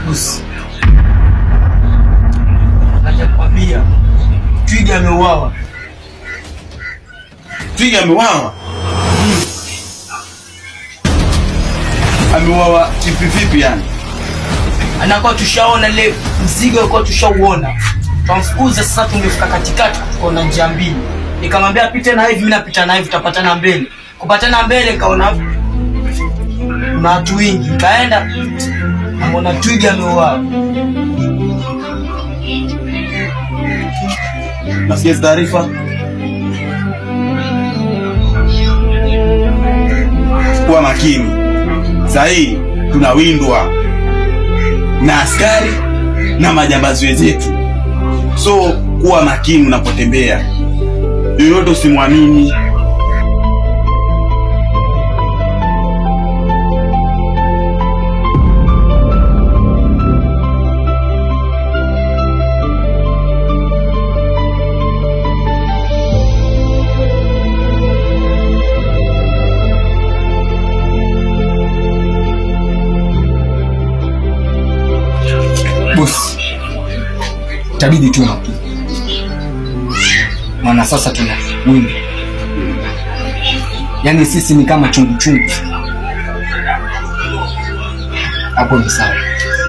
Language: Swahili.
Bosi, nakwambia Twiga ameuawa. Twiga ameuawa? Ameuawa vipi yani? Anakuwa tushaona ile mzigo kwa tushauona. Tumfukuza sasa, tumefika katikati tukaona njia mbili. Nikamwambia apite na hivi, mimi napita na hivi, tutapatana mbele. Kupatana mbele kaona na watu wengi. Kaenda naona Twiga ameuawa. Nasikia taarifa. Kuwa makini. Sahi tunawindwa na askari na majambazi wenzetu. So kuwa makini unapotembea. Yoyote usimwamini. Bosi, itabidi tu makini. Maana sasa tuna mwingi. Yaani sisi ni kama chungu chungu. Hapo ni sawa.